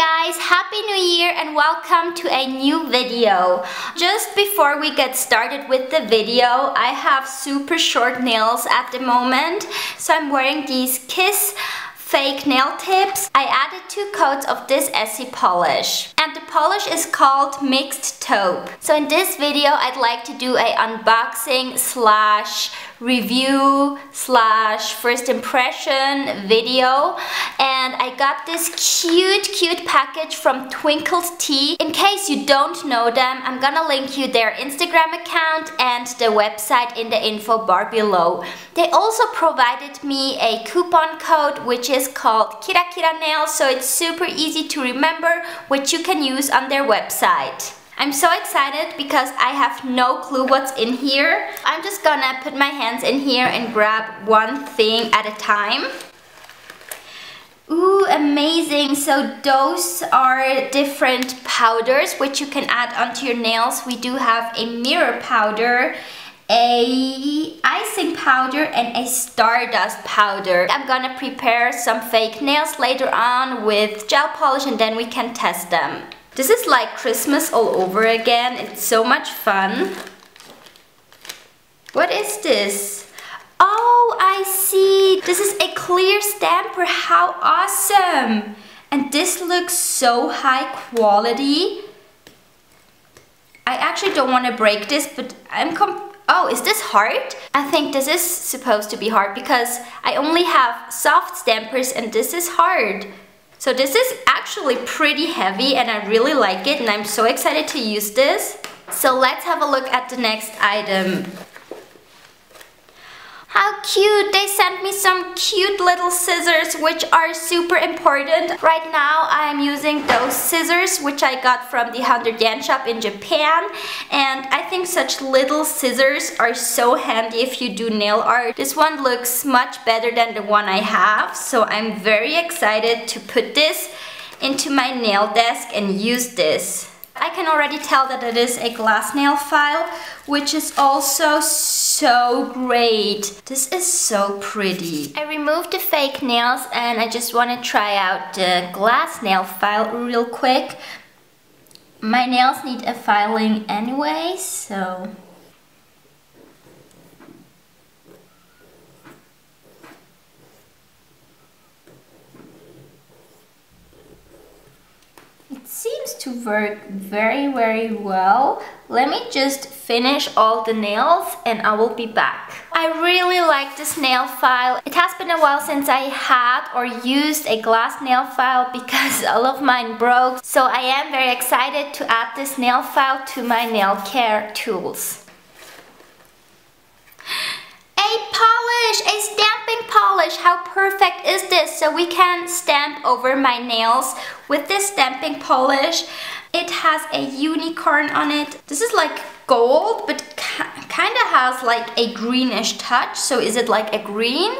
guys, Happy New Year and welcome to a new video. Just before we get started with the video, I have super short nails at the moment. So I'm wearing these Kiss fake nail tips. I added 2 coats of this Essie polish. And the polish is called Mixed Taupe. So in this video, I'd like to do a unboxing slash review slash first impression video. And I got this cute package from Twinkled T. In case you don't know them, I'm gonna link you their Instagram account and the website in the info bar below. They also provided me a coupon code which is called kirakiranail, so it's super easy to remember, which you can use on their website. I'm so excited because I have no clue what's in here. I'm just gonna put my hands in here and grab one thing at a time. Ooh, amazing. So those are different powders which you can add onto your nails. We do have a mirror powder, a icing powder and a stardust powder. I'm gonna prepare some fake nails later on with gel polish and then we can test them. This is like Christmas all over again. It's so much fun. What is this? Oh, I see. This is a clear stamper. How awesome. And this looks so high quality. I actually don't want to break this, but oh, is this hard? I think this is supposed to be hard because I only have soft stampers and this is hard. So this is actually pretty heavy and I really like it and I'm so excited to use this. So let's have a look at the next item. How cute! They sent me some cute little scissors which are super important. Right now I'm using those scissors which I got from the 100 yen shop in Japan, and I think such little scissors are so handy if you do nail art. This one looks much better than the one I have, so I'm very excited to put this into my nail desk and use this. I can already tell that it is a glass nail file, which is also so great. This is so pretty. I removed the fake nails and I just want to try out the glass nail file real quick. My nails need a filing anyway, so... It seems to work very well. Let me just finish all the nails and I will be back. I really like this nail file. It has been a while since I had or used a glass nail file because all of mine broke. So I am very excited to add this nail file to my nail care tools. A stamping polish. How perfect is this? So we can stamp over my nails with this stamping polish. It has a unicorn on it. This is like gold, but kind of has like a greenish touch. So is it like a green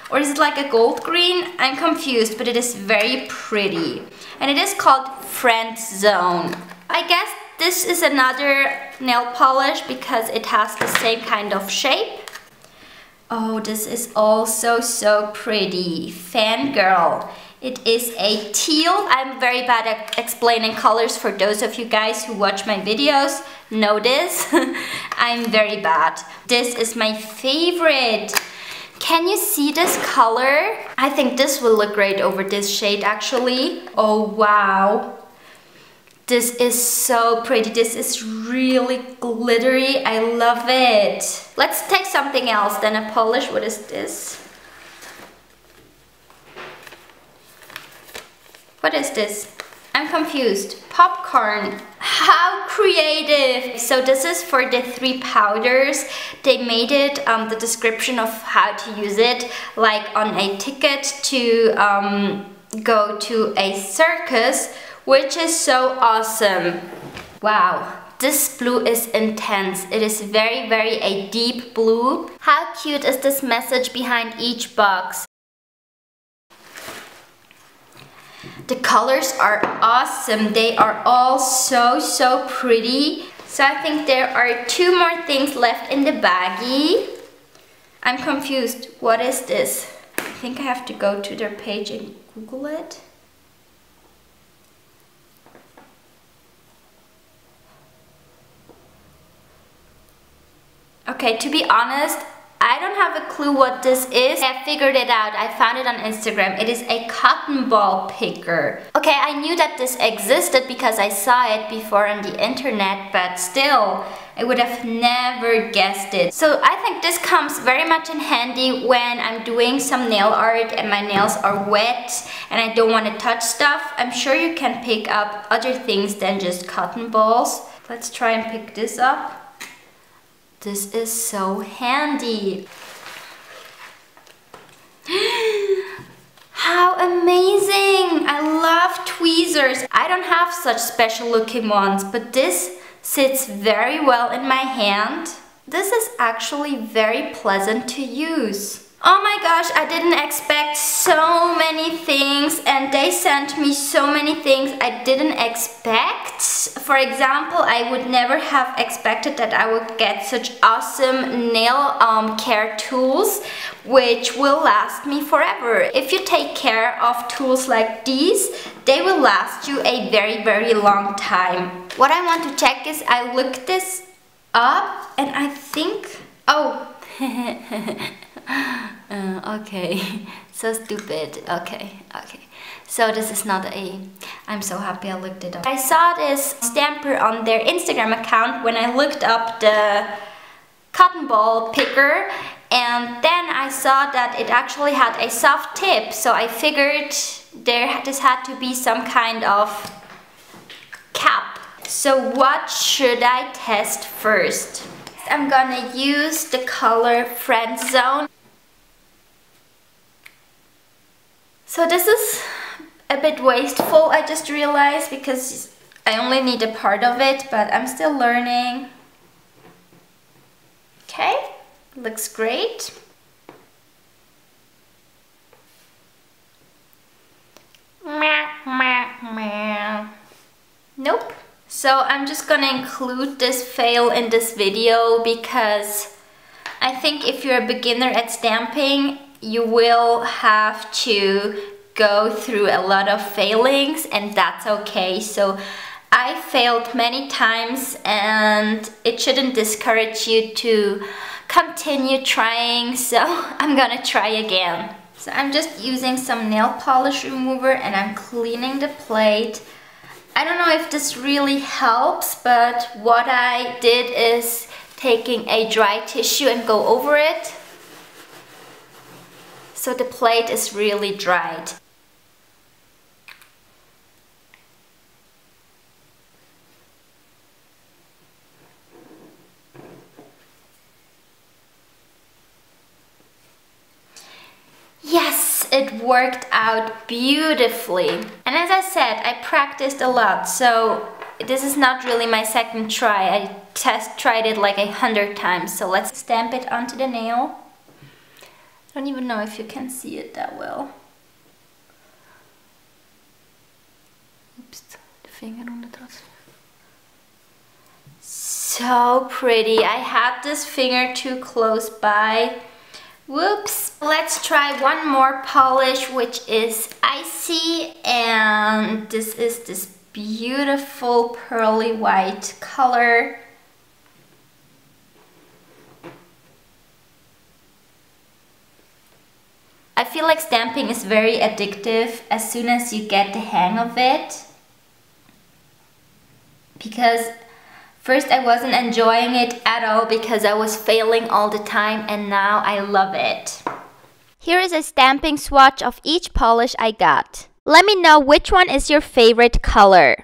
or is it like a gold green? I'm confused, but it is very pretty. And it is called Friend Zone. I guess this is another nail polish because it has the same kind of shape. Oh, this is also so pretty. Fangirl. It is a teal. I'm very bad at explaining colors for those of you guys who watch my videos. Know this. I'm very bad. This is my favorite. Can you see this color? I think this will look great over this shade actually. Oh, wow. This is so pretty. This is really glittery. I love it. Let's take something else than a polish. What is this? What is this? I'm confused. Popcorn. How creative. So this is for the 3 powders. They made it, the description of how to use it, like on a ticket to go to a circus, which is so awesome. Wow, this blue is intense. It is very a deep blue. How cute is this message behind each box? The colors are awesome. They are all so pretty. So I think there are 2 more things left in the baggie. I'm confused. What is this? I think I have to go to their page and Google it. Okay, to be honest, I don't have a clue what this is. I figured it out. I found it on Instagram. It is a cotton ball picker. Okay, I knew that this existed because I saw it before on the internet, but still, I would have never guessed it. So I think this comes very much in handy when I'm doing some nail art and my nails are wet and I don't want to touch stuff. I'm sure you can pick up other things than just cotton balls. Let's try and pick this up. This is so handy. How amazing! I love tweezers. I don't have such special looking ones, but this sits very well in my hand. This is actually very pleasant to use. Oh my gosh, I didn't expect so many things, and they sent me so many things I didn't expect. For example, I would never have expected that I would get such awesome nail care tools, which will last me forever. If you take care of tools like these, they will last you a very, very long time. What I want to check is I looked this up and I think, oh, okay, so stupid. Okay. So this is not a, I'm so happy I looked it up. I saw this stamper on their Instagram account when I looked up the cotton ball picker, and then I saw that it actually had a soft tip, so I figured this had to be some kind of cap. So what should I test first? I'm gonna use the color Friend Zone. So this is a bit wasteful, I just realized, because I only need a part of it, but I'm still learning. Okay, looks great. Nope. So I'm just gonna include this fail in this video because I think if you're a beginner at stamping, you will have to go through a lot of failings, and that's okay. So I failed many times and it shouldn't discourage you to continue trying, so I'm gonna try again. So I'm just using some nail polish remover and I'm cleaning the plate. I don't know if this really helps, but what I did is taking a dry tissue and go over it, so the plate is really dried. Yes, it worked out beautifully. And as I said, I practiced a lot, so this is not really my second try. I tried it like 100 times. So let's stamp it onto the nail. I don't even know if you can see it that well. Oops, the finger on the trots. So pretty. I had this finger too close by. Whoops. Let's try one more polish, which is icy, and this is this beautiful pearly white color. I feel like stamping is very addictive as soon as you get the hang of it, because first I wasn't enjoying it at all because I was failing all the time, and now I love it. Here is a stamping swatch of each polish I got. Let me know which one is your favorite color.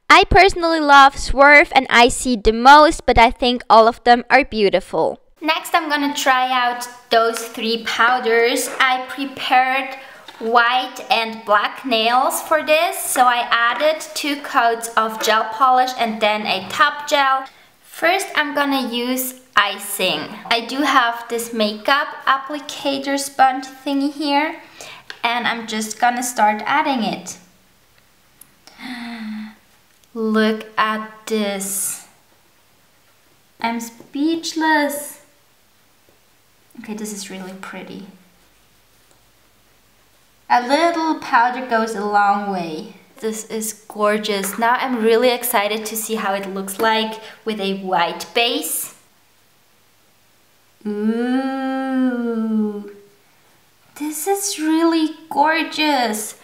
I personally love Swerve and Icy the most, but I think all of them are beautiful. Next I'm gonna try out those 3 powders. I prepared white and black nails for this, so I added 2 coats of gel polish and then a top gel. First I'm gonna use icing. I do have this makeup applicator sponge thingy here, and I'm just gonna start adding it. Look at this. I'm speechless. Okay, this is really pretty. A little powder goes a long way. This is gorgeous. Now I'm really excited to see how it looks like with a white base. Ooh, this is really gorgeous.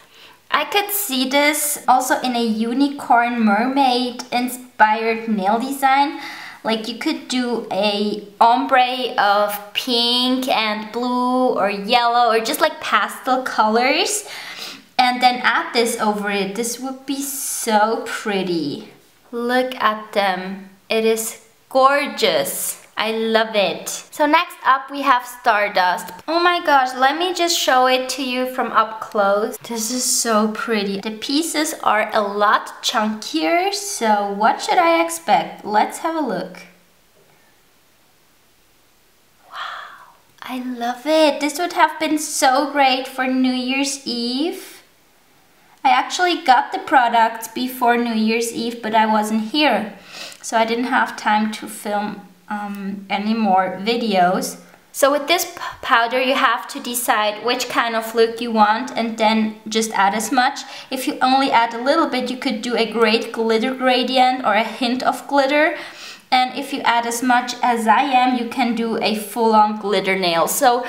I could see this also in a unicorn mermaid inspired nail design. Like you could do a ombre of pink and blue or yellow or just like pastel colors and then add this over it. This would be so pretty. Look at them. It is gorgeous. I love it. So next up we have Stardust. Oh my gosh, let me just show it to you from up close. This is so pretty. The pieces are a lot chunkier, so what should I expect? Let's have a look. Wow, I love it. This would have been so great for New Year's Eve. I actually got the product before New Year's Eve, but I wasn't here, so I didn't have time to film any more videos. So with this powder you have to decide which kind of look you want and then just add as much. If you only add a little bit, you could do a great glitter gradient or a hint of glitter. And if you add as much as I am, you can do a full-on glitter nail. So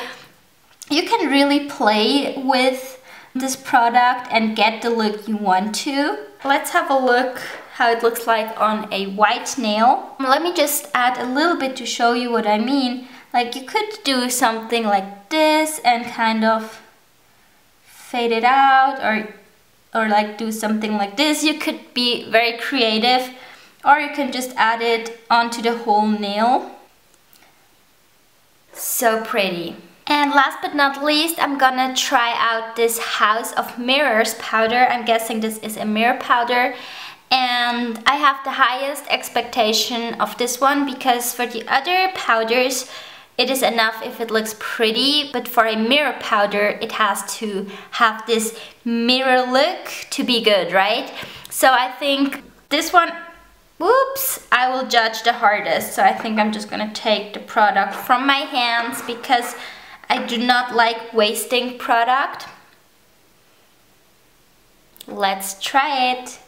you can really play with this product and get the look you want to. Let's have a look how it looks like on a white nail. Let me just add a little bit to show you what I mean. Like you could do something like this and kind of fade it out or like do something like this. You could be very creative or you can just add it onto the whole nail. So pretty. And last but not least, I'm gonna try out this House of Mirrors powder. I'm guessing this is a mirror powder. And I have the highest expectation of this one because for the other powders, it is enough if it looks pretty. But for a mirror powder, it has to have this mirror look to be good, right? So I think this one, whoops, I will judge the hardest. So I think I'm just gonna take the product from my hands because I do not like wasting product. Let's try it.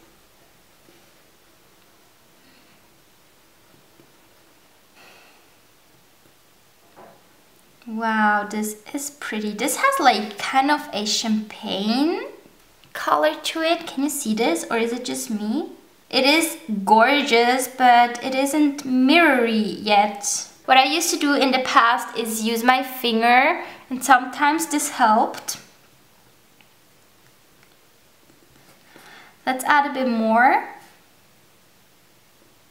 Wow, this is pretty. This has like kind of a champagne color to it. Can you see this or is it just me? It is gorgeous, but it isn't mirrory yet. What I used to do in the past is use my finger and sometimes this helped. Let's add a bit more.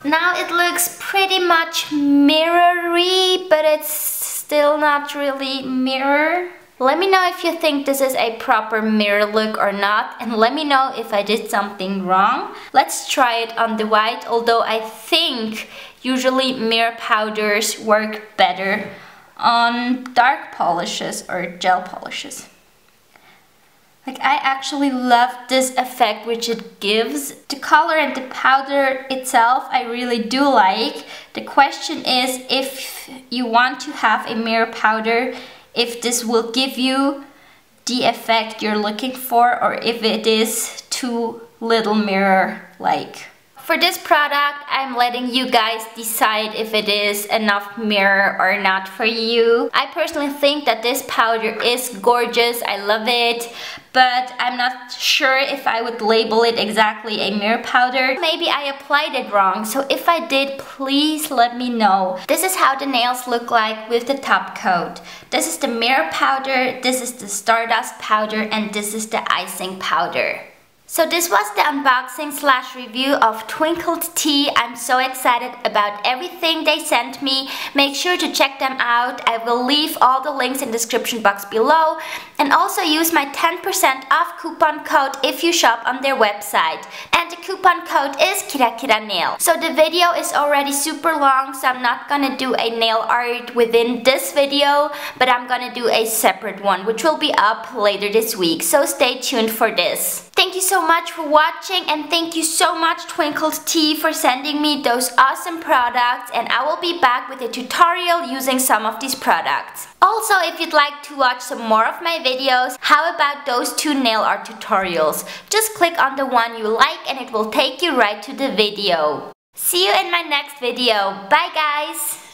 Now it looks pretty much mirrory, but it's still not really mirror. Let me know if you think this is a proper mirror look or not, and let me know if I did something wrong. Let's try it on the white, although I think usually mirror powders work better on dark polishes or gel polishes. Like I actually love this effect which it gives. The color and the powder itself I really do like. The question is if you want to have a mirror powder, if this will give you the effect you're looking for or if it is too little mirror-like. For this product, I'm letting you guys decide if it is enough mirror or not for you. I personally think that this powder is gorgeous. I love it, but I'm not sure if I would label it exactly a mirror powder. Maybe I applied it wrong, so if I did, please let me know. This is how the nails look like with the top coat. This is the mirror powder, this is the Stardust powder, and this is the icing powder. So this was the unboxing / review of Twinkled T. I'm so excited about everything they sent me. Make sure to check them out. I will leave all the links in the description box below. And also use my 10% off coupon code if you shop on their website. And the coupon code is kirakiranail. So the video is already super long, so I'm not gonna do a nail art within this video, but I'm gonna do a separate one, which will be up later this week. So stay tuned for this. Thank you so much for watching, and thank you so much Twinkled T for sending me those awesome products, and I will be back with a tutorial using some of these products. Also, if you'd like to watch some more of my videos, how about those 2 nail art tutorials? Just click on the one you like and it will take you right to the video. See you in my next video. Bye guys!